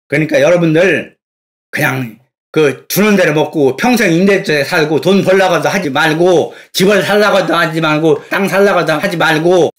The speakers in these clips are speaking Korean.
그러니까 여러분들 그냥 그 주는 대로 먹고 평생 임대주택에 살고 돈 벌려고도 하지 말고 집을 살려고도 하지 말고 땅 살려고도 하지 말고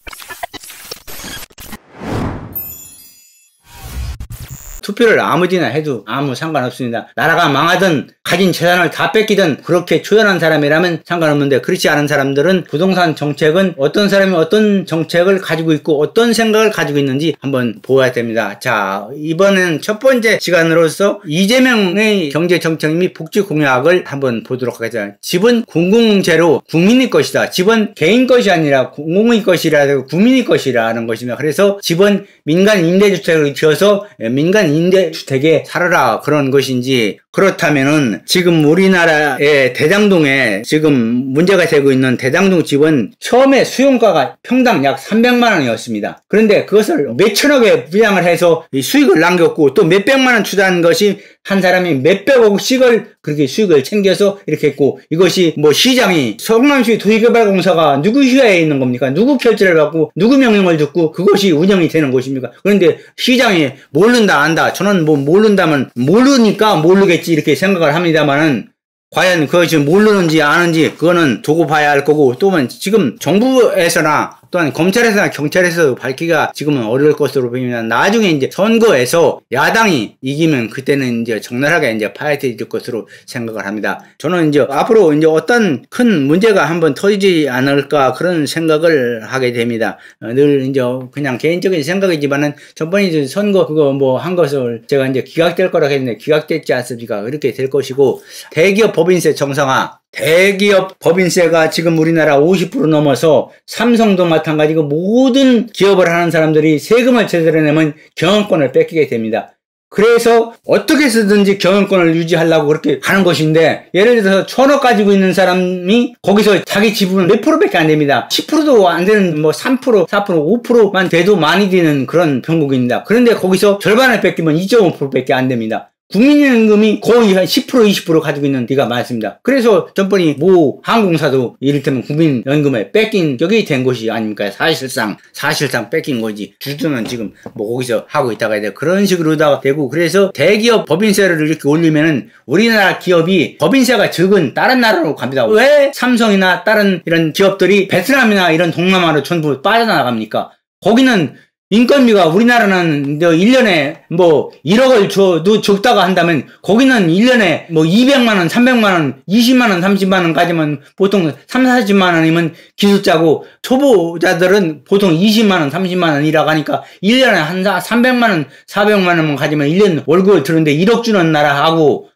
투표를 아무데나 해도 아무 상관없습니다. 나라가 망하든 가진 재산을 다 뺏기든 그렇게 초연한 사람이라면 상관없는데 그렇지 않은 사람들은 부동산 정책은 어떤 사람이 어떤 정책을 가지고 있고 어떤 생각을 가지고 있는지 한번 보아야 됩니다. 자, 이번엔 첫 번째 시간으로서 이재명의 경제정책 및 복지 공약을 한번 보도록 하겠습니다. 집은 공공재로 국민의 것이다. 집은 개인 것이 아니라 공공의 것이라 국민의 것이라는 것입니다. 그래서 집은 민간 임대주택을 지어서 민간 임대주택에 살아라 그런 것인지, 그렇다면은 지금 우리나라의 대장동에 지금 문제가 되고 있는 대장동 집은 처음에 수용가가 평당 약 300만 원이었습니다. 그런데 그것을 몇천억에 분양을 해서 수익을 남겼고 또 몇백만 원 투자한 것이 한 사람이 몇백억씩을 그렇게 수익을 챙겨서 이렇게 했고, 이것이 뭐 시장이 성남시 도시개발공사가 누구 휘하에 있는 겁니까? 누구 결제를 받고 누구 명령을 듣고 그것이 운영이 되는 것입니까? 그런데 시장이 모른다 안다, 저는 뭐 모른다면 모르니까 모르겠지 이렇게 생각을 합니다만은 과연 그것이 모르는지 아는지 그거는 두고 봐야 할 거고, 또는 지금 정부에서나 또한 검찰에서나 경찰에서 밝히기가 지금은 어려울 것으로 보입니다. 나중에 이제 선거에서 야당이 이기면 그때는 이제 적나라하게 이제 파헤칠 것으로 생각을 합니다. 저는 이제 앞으로 이제 어떤 큰 문제가 한번 터지지 않을까 그런 생각을 하게 됩니다. 늘 이제 그냥 개인적인 생각이지만은 전번에 이제 선거 그거 뭐 한 것을 제가 이제 기각될 거라고 했는데 기각됐지 않습니까? 그렇게 될 것이고, 대기업 법인세 정상화. 대기업 법인세가 지금 우리나라 50% 넘어서 삼성도 마찬가지고 모든 기업을 하는 사람들이 세금을 제대로 내면 경영권을 뺏기게 됩니다. 그래서 어떻게 쓰든지 경영권을 유지하려고 그렇게 하는 것인데, 예를 들어서 1,000억 가지고 있는 사람이 거기서 자기 지분은 몇 프로밖에 안 됩니다. 10%도 안 되는 뭐 3%, 4%, 5%만 돼도 많이 되는 그런 병국입니다. 그런데 거기서 절반을 뺏기면 2.5%밖에 안 됩니다. 국민연금이 거의 한 10%, 20% 가지고 있는 데가 많습니다. 그래서 전번에 모 항공사도 이를테면 국민연금에 뺏긴 격이 된 것이 아닙니까? 사실상 뺏긴 거지. 주주는 지금 뭐 거기서 하고 있다가 해야 돼. 그런 식으로다가 되고, 그래서 대기업 법인세를 이렇게 올리면은 우리나라 기업이 법인세가 적은 다른 나라로 갑니다. 왜 삼성이나 다른 이런 기업들이 베트남이나 이런 동남아로 전부 빠져나갑니까? 거기는 인건비가, 우리나라는 1년에 뭐 1억을 줘도 적다가 한다면 거기는 1년에 뭐 200만원, 300만원, 20만원, 30만원 가지면 보통 3, 40만원이면 기술자고, 초보자들은 보통 20만원, 30만원이라고 하니까 1년에 한 300만원, 400만원만 가지면 1년 월급을 드는데 1억 주는 나라하고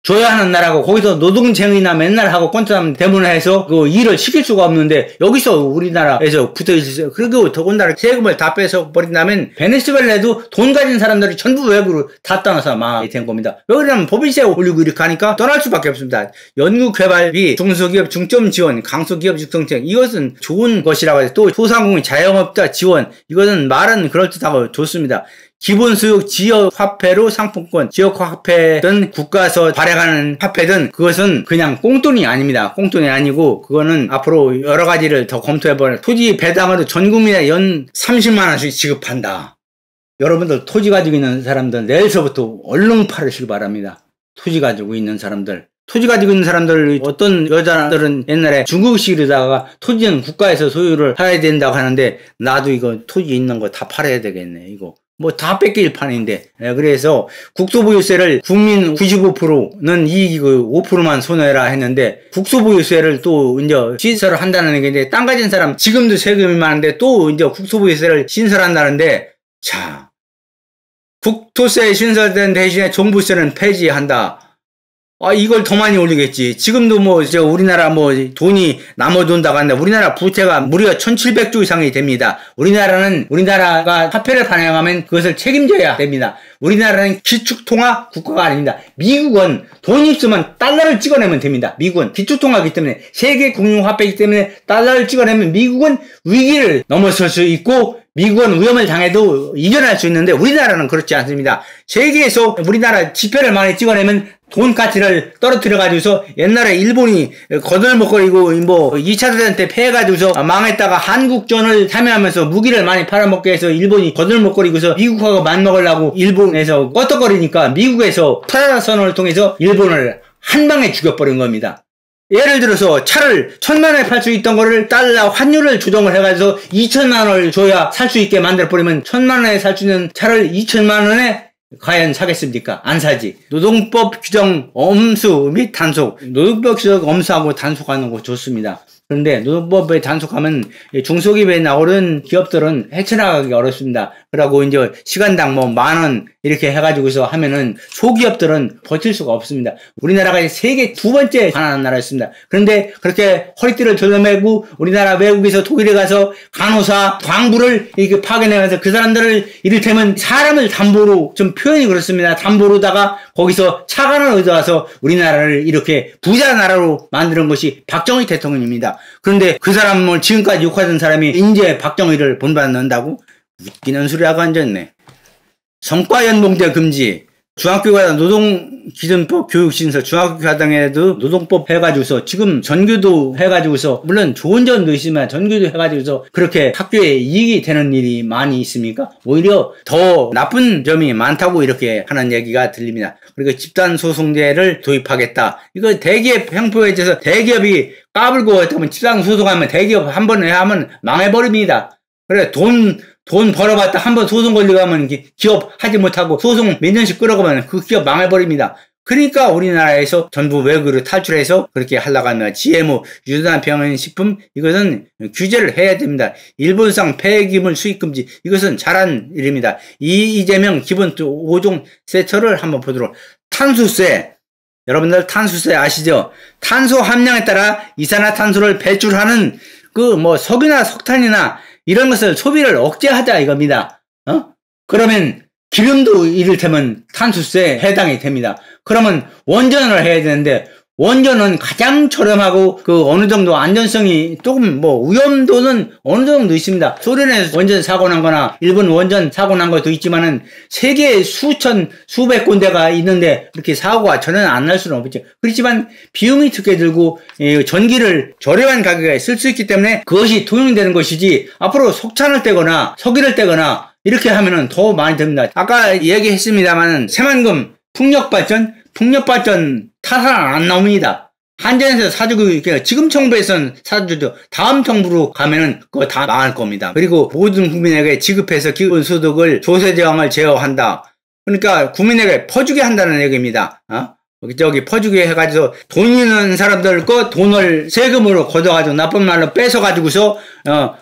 줘야 하는 나라고, 거기서 노동쟁이나 맨날 하고 꼰트하면 대문해서 그 일을 시킬 수가 없는데 여기서 우리나라에서 붙어있어요. 그리고 더군다나 세금을 다 빼서 버린다면 베네수엘라도 돈 가진 사람들이 전부 외국으로 다 떠나서 망하게 된 겁니다. 왜 그러냐면 법인세 올리고 이렇게 하니까 떠날 수밖에 없습니다. 연구개발비, 중소기업 중점 지원, 강소기업 육성책, 이것은 좋은 것이라고 해서, 또 소상공인 자영업자 지원, 이것은 말은 그럴듯하고 좋습니다. 기본수요 지역화폐로 상품권, 지역화폐든 국가에서 발행하는 화폐든 그것은 그냥 꽁돈이 아닙니다. 꽁돈이 아니고 그거는 앞으로 여러 가지를 더 검토해보는, 토지 배당으로 전 국민에 연 30만원씩 지급한다. 여러분들 토지 가지고 있는 사람들 내일서부터 얼른 팔으시기 바랍니다. 토지 가지고 있는 사람들. 어떤 여자들은 옛날에 중국식으로다가 토지는 국가에서 소유를 해야 된다고 하는데, 나도 이거 토지 있는 거 다 팔아야 되겠네. 이거 뭐 다 뺏길 판인데. 그래서 국소보유세를 국민 95%는 이익이고 5%만 손해라 했는데, 국소보유세를 또 이제 신설을 한다는 게, 이제 땅 가진 사람 지금도 세금이 많은데 또 이제 국소보유세를 신설한다는데, 자, 국토세 신설된 대신에 종부세는 폐지한다. 이걸 더 많이 올리겠지. 지금도 뭐, 우리나라 뭐, 돈이 남아돈다고 한다. 우리나라 부채가 무려 1,700조 이상이 됩니다. 우리나라가 화폐를 발행하면 그것을 책임져야 됩니다. 우리나라는 기축통화 국가가 아닙니다. 미국은 돈 있으면 달러를 찍어내면 됩니다. 미국은 기축통화이기 때문에, 세계 공용화폐이기 때문에 달러를 찍어내면 미국은 위기를 넘어설 수 있고, 미국은 위험을 당해도 이겨낼 수 있는데 우리나라는 그렇지 않습니다. 세계에서 우리나라 지폐를 많이 찍어내면 돈 가치를 떨어뜨려 가지고서 옛날에 일본이 거들먹거리고 뭐 2차 대전 때 패해가지고서 망했다가 한국전을 참여하면서 무기를 많이 팔아먹게 해서 일본이 거들먹거리고서 미국하고 맞먹으려고 일본에서 껐덕거리니까 미국에서 프라하선언을 통해서 일본을 한 방에 죽여버린 겁니다. 예를 들어서 차를 1,000만원에 팔 수 있던 거를 달러 환율을 조정을 해가지고 2,000만원을 줘야 살 수 있게 만들어버리면 1,000만원에 살 수 있는 차를 2,000만원에 과연 사겠습니까? 안 사지. 노동법 규정 엄수 및 단속. 노동법 규정 엄수하고 단속하는 거 좋습니다. 그런데 노동법에 단속하면 중소기업에 나오는 기업들은 헤쳐나가기 어렵습니다. 그러고 이제 시간당 뭐 10,000원 이렇게 해가지고서 하면은 소기업들은 버틸 수가 없습니다. 우리나라가 세계 2번째 가난한 나라였습니다. 그런데 그렇게 허리띠를 졸라매고 우리나라 외국에서 독일에 가서 간호사, 광부를 이렇게 파견해서 그 사람들을 이를테면 사람을 담보로 좀 표현이 그렇습니다. 담보로다가 거기서 차관을 얻어와서 우리나라를 이렇게 부자 나라로 만드는 것이 박정희 대통령입니다. 그런데 그 사람을 지금까지 욕하던 사람이 이제 박정희를 본받는다고? 웃기는 소리하고 앉았네. 성과연봉제 금지. 중학교가 노동기준법 교육신설 중학교과정에도 노동법 해가지고서 지금 전교도 해가지고서 물론 좋은 점도 있지만 전교도 해가지고서 그렇게 학교에 이익이 되는 일이 많이 있습니까? 오히려 더 나쁜 점이 많다고 이렇게 하는 얘기가 들립니다. 그리고 집단소송제를 도입하겠다. 이거 대기업 형평에 대해서 대기업이 까불고 했다면 집단소송하면 대기업 한 번에 하면 망해버립니다. 그래 돈 벌어봤다 한 번 소송 걸리고 하면 기업 하지 못하고 소송 몇 년씩 끌어가면 그 기업 망해버립니다. 그러니까 우리나라에서 전부 외국으로 탈출해서 그렇게 하려고 합니다. GMO, 유전병원식품 이것은 규제를 해야 됩니다. 일본산 폐기물 수입금지 이것은 잘한 일입니다. 이재명 기본 5종 세트를 한번 보도록. 탄소세. 여러분들 탄소세 아시죠? 탄소 함량에 따라 이산화탄소를 배출하는 그 뭐 석유나 석탄이나 이런 것을 소비를 억제하자 이겁니다. 그러면 기름도 이를테면 탄소세에 해당이 됩니다. 그러면 원전을 해야 되는데 원전은 가장 저렴하고 그 어느 정도 안전성이 조금 뭐 위험도는 어느 정도 있습니다. 소련에서 원전 사고 난 거나 일본 원전 사고 난 것도 있지만은 세계에 수백 군데가 있는데 그렇게 사고가 전혀 안 날 수는 없죠. 그렇지만 비용이 적게 들고 전기를 저렴한 가격에 쓸 수 있기 때문에 그것이 통용되는 것이지 앞으로 석탄을 떼거나 석유를 떼거나 이렇게 하면은 더 많이 듭니다. 아까 얘기했습니다만은 새만금 풍력발전 타산 안 나옵니다. 한전에서 사주고 지금 정부에서는 사주죠. 다음 정부로 가면은 그거 다 망할 겁니다. 그리고 모든 국민에게 지급해서 기본소득을 조세저항을 제어한다. 그러니까 국민에게 퍼주게 한다는 얘기입니다. 저기 퍼주게 해가지고 돈 있는 사람들 거 돈을 세금으로 걷어가지고 나쁜 말로 뺏어가지고서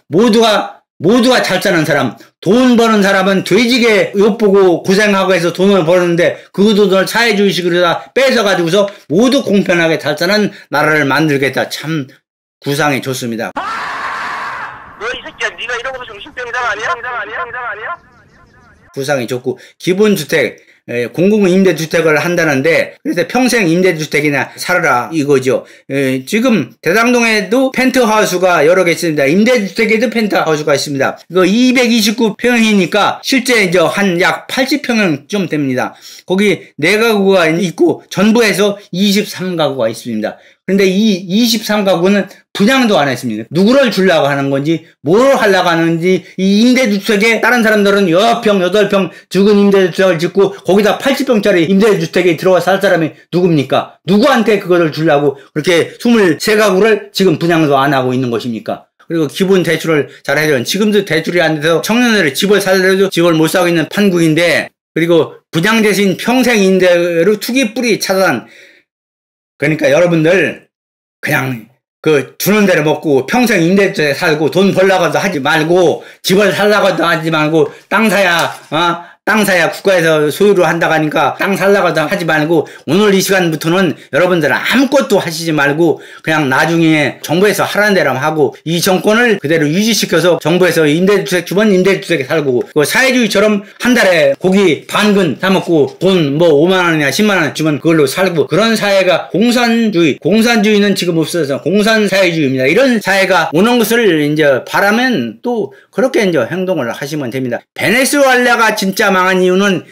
모두가 잘 사는 사람, 돈 버는 사람은 돼지게 욕보고 고생하고 해서 돈을 버는데 그 돈을 사회주의식으로 다 뺏어가지고서 모두 공평하게 잘 사는 나라를 만들겠다. 참 구상이 좋습니다. 너 이 새끼야, 네가 이러고도 정신병이다 아니야? 구상이 좋고 기본주택 공공임대주택을 한다는데 그래서 평생 임대주택이나 살아라 이거죠. 지금 대장동에도 펜트하우스가 여러 개 있습니다. 임대주택에도 펜트하우스가 있습니다. 이거 229평이니까 실제 이제 한 약 80평은 좀 됩니다. 거기 4가구가 있고 전부에서 23가구가 있습니다. 그런데 이 23가구는 분양도 안 했습니다. 누구를 주려고 하는 건지 뭘 하려고 하는지 이 임대주택에 다른 사람들은 6평 8평 죽은 임대주택을 짓고 거기다 80평짜리 임대주택에 들어가 살 사람이 누굽니까? 누구한테 그거를 주려고 그렇게 23가구를 지금 분양도 안 하고 있는 것입니까? 그리고 기본 대출을 잘 해줘요. 지금도 대출이 안 돼서 청년들이 집을 살려도 집을 못 사고 있는 판국인데 그리고 분양 대신 평생 임대로 투기 뿌리 차단. 그러니까 여러분들 그냥 주는 대로 먹고 평생 임대주택에 살고 돈 벌려고도 하지 말고 집을 살려고도 하지 말고 땅 사야 국가에서 소유를 한다고 하니까 땅 살려고도 하지 말고 오늘 이 시간부터는 여러분들은 아무것도 하시지 말고 그냥 나중에 정부에서 하라는 대로 하고 이 정권을 그대로 유지시켜서 정부에서 임대주택 주변 임대주택에 살고 그 사회주의처럼 한 달에 고기 반근 사먹고 돈 5만원이나 10만원 주면 그걸로 살고 그런 사회가 공산주의는 지금 없어서 공산사회주의입니다. 이런 사회가 오는 것을 이제 바라면 또 그렇게 이제 행동을 하시면 됩니다. 베네수엘라가 진짜 망한 이유는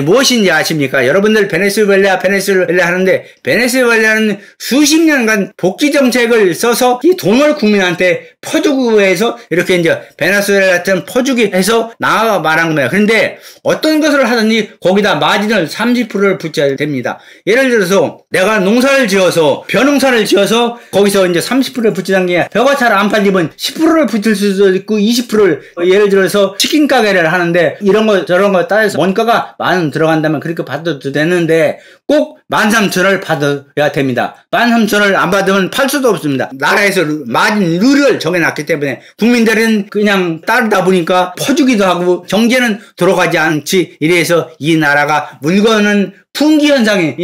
무엇인지 아십니까? 여러분들 베네수엘라 하는데 베네수엘라는 수십 년간 복지 정책을 써서 이 돈을 국민한테 퍼주고 해서 이렇게 이제 베네수엘라 같은 퍼주기 해서 나아가 말한 겁니다. 그런데 어떤 것을 하든지 거기다 마진을 30%를 붙여야 됩니다. 예를 들어서 내가 농사를 지어서 벼농사를 지어서 거기서 이제 30%를 붙이는 게 벼가 잘 안 팔리면 10%를 붙일 수도 있고 20%를 예를 들어서 치킨 가게를 하는데 이런 거 저런 거 따져서 원가가 만 원 들어간다면 그렇게 받아도 되는데 꼭 13,000원을 받아야 됩니다. 13,000원을 안 받으면 팔 수도 없습니다. 나라에서 마진 룰을 정해놨기 때문에 국민들은 그냥 따르다 보니까 퍼주기도 하고 경제는 돌아가지 않지. 이래서 이 나라가 물건은 풍기 현상이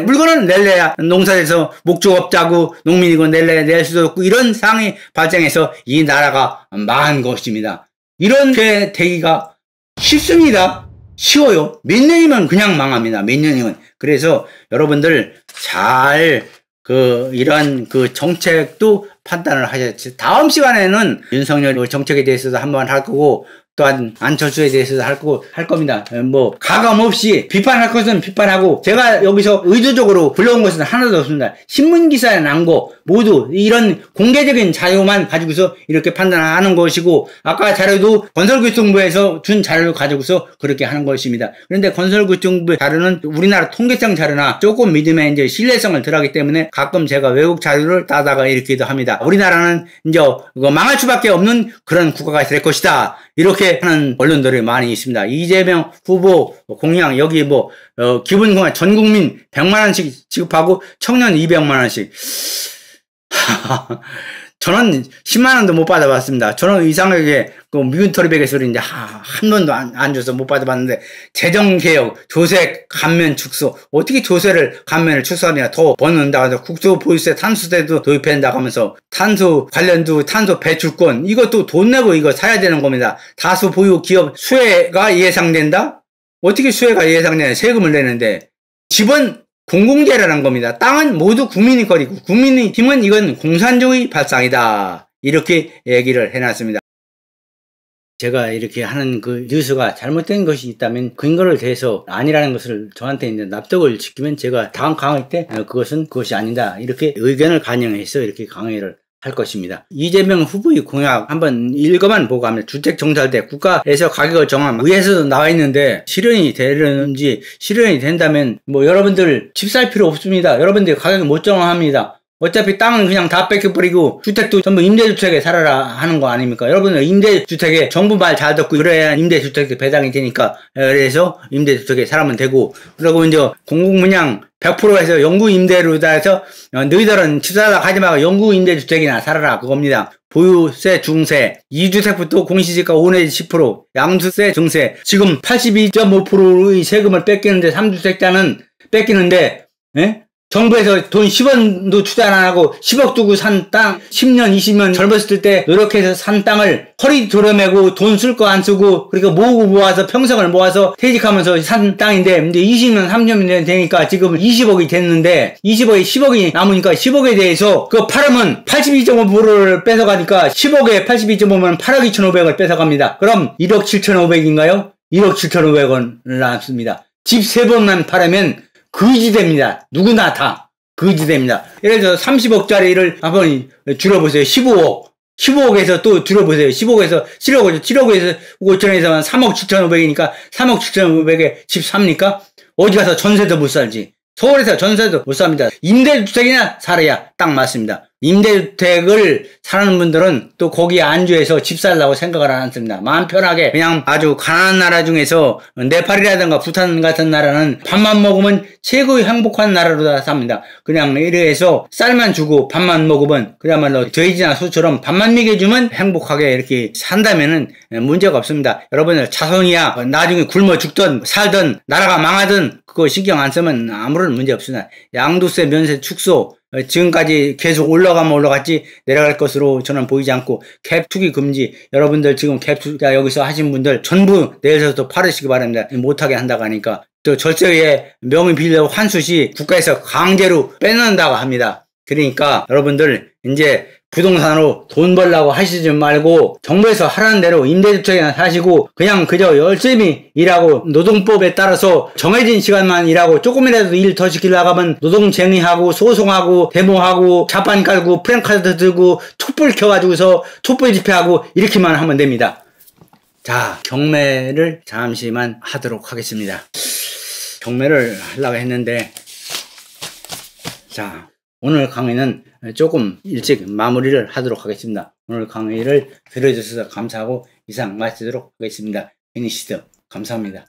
물건은 낼래야 농사에서 목축업자고 농민이고 낼 수도 없고 이런 상황이 발생해서 이 나라가 망한 것입니다. 이렇게 되기가 쉽습니다. 쉬워요. 몇 년이면 그냥 망합니다. 몇 년이면. 그래서 여러분들 잘 이런 정책도 판단을 하셨지. 다음 시간에는 윤석열 정책에 대해서도 한번 할 거고 또한 안철수에 대해서도 할 겁니다. 뭐 가감 없이 비판할 것은 비판하고 제가 여기서 의도적으로 불러온 것은 하나도 없습니다. 신문기사에 난 거 모두 이런 공개적인 자료만 가지고서 이렇게 판단하는 것이고 아까 자료도 건설교통부에서 준 자료를 가지고서 그렇게 하는 것입니다. 그런데 건설교통부 자료는 우리나라 통계청 자료나 조금 믿으면 이제 신뢰성을 덜하기 때문에 가끔 제가 외국 자료를 따다가 읽기도 합니다. 우리나라는 이제 망할 수밖에 없는 그런 국가가 될 것이다. 이렇게 하는 언론들이 많이 있습니다. 이재명 후보 공약 여기 기본공약 전 국민 100만원씩 지급하고 청년 200만원씩 저는 10만원도 못 받아봤습니다. 저는 이상하게 미군 토리백에서 이제 한 번도 안 줘서 못 받아봤는데 재정개혁, 조세, 감면 축소 어떻게 조세를 감면을 축소하냐 더 버는다 하면서 국토보유세, 탄소세도 도입한다고 하면서 탄소 관련도 탄소 배출권 이것도 돈 내고 이거 사야 되는 겁니다. 다수 보유 기업 수혜가 예상된다? 어떻게 수혜가 예상되냐 세금을 내는데 집은 공공재라는 겁니다. 땅은 모두 국민의 거리고 국민의 힘은 이건 공산주의 발상이다. 이렇게 얘기를 해놨습니다. 제가 이렇게 하는 뉴스가 잘못된 것이 있다면 근거를 대서 아니라는 것을 저한테 이제 납득을 시키면 제가 다음 강의 때 그것이 아니다. 이렇게 의견을 반영해서 이렇게 강의를 할 것입니다. 이재명 후보의 공약 한번 읽어만 보고 하면 주택정찰대 국가에서 가격을 정하면 위에서도 나와 있는데 실현이 되는지 실현이 된다면 여러분들 집 살 필요 없습니다. 여러분들 가격을 못 정합니다. 어차피 땅은 그냥 다 뺏겨버리고 주택도 전부 임대주택에 살아라 하는 거 아닙니까? 여러분은 임대주택에 정부 말 잘 듣고 그래야 임대주택도 배당이 되니까 그래서 임대주택에 살면 되고 그리고 이제 공공분양 100%에서 영구임대로 해서 너희들은 집 살라 하지 말고 영구임대주택이나 살아라 그겁니다. 보유세 중세 2주택부터 공시지가 5 내지 10% 양수세 증세 지금 82.5%의 세금을 뺏기는데 3주택자는 뺏기는데 정부에서 돈 10원도 투자 안 하고 10억 두고 산 땅 10년 20년 젊었을 때 노력해서 산 땅을 허리 도려매고 돈 쓸 거 안 쓰고 그러니까 모아서 평생을 모아서 퇴직하면서 산 땅인데 이제 20년 30년 되니까 지금 20억이 됐는데 20억이 10억이 남으니까 10억에 대해서 그거 팔으면 82.5%를 뺏어가니까 10억에 82.5면 8억 2,500을 뺏어갑니다. 그럼 1억 7,500인가요? 1억 7,500원을 남습니다. 집 3번만 팔으면 거지됩니다. 누구나 다 거지됩니다. 예를 들어서 30억짜리를 한번 줄여보세요. 15억에서 또 줄여보세요. 15억에서 7억에서 5천에서 3억 7,500이니까 3억 7,500에 집 삽니까? 어디 가서 전세도 못 살지. 서울에서 전세도 못 삽니다. 임대주택이나 살아야 딱 맞습니다. 임대주택을 사는 분들은 또 거기에 안주해서 집 살라고 생각을 안 합니다. 마음 편하게 그냥 아주 가난한 나라 중에서 네팔이라든가 부탄 같은 나라는 밥만 먹으면 최고의 행복한 나라로 다 삽니다. 그냥 이래서 쌀만 주고 밥만 먹으면 그야말로 돼지나 소처럼 밥만 먹여주면 행복하게 이렇게 산다면은 문제가 없습니다. 여러분들 자손이야 나중에 굶어 죽든 살든 나라가 망하든 그거 신경 안 쓰면 아무런 문제 없습니다. 양도세 면세 축소 지금까지 계속 올라갔지 내려갈 것으로 저는 보이지 않고 갭 투기 금지 여러분들 지금 갭 투자 여기서 하신 분들 전부 내일서부터 팔으시기 바랍니다. 못하게 한다고 하니까 또 절세의 명의 빌려 환수 시 국가에서 강제로 빼놓는다고 합니다. 그러니까 여러분들 이제 부동산으로 돈 벌라고 하시지 말고 정부에서 하라는 대로 임대주택이나 사시고 그냥 그저 열심히 일하고 노동법에 따라서 정해진 시간만 일하고 조금이라도 일 더 시키려고 하면 노동쟁의하고 소송하고 데모하고 자판 깔고 프랜카드 들고 촛불 켜가지고서 촛불 집회하고 이렇게만 하면 됩니다. 자, 경매를 잠시만 하도록 하겠습니다. 경매를 하려고 했는데, 자, 오늘 강의는 조금 일찍 마무리를 하도록 하겠습니다. 오늘 강의를 들어주셔서 감사하고 이상 마치도록 하겠습니다. 베니시드 감사합니다.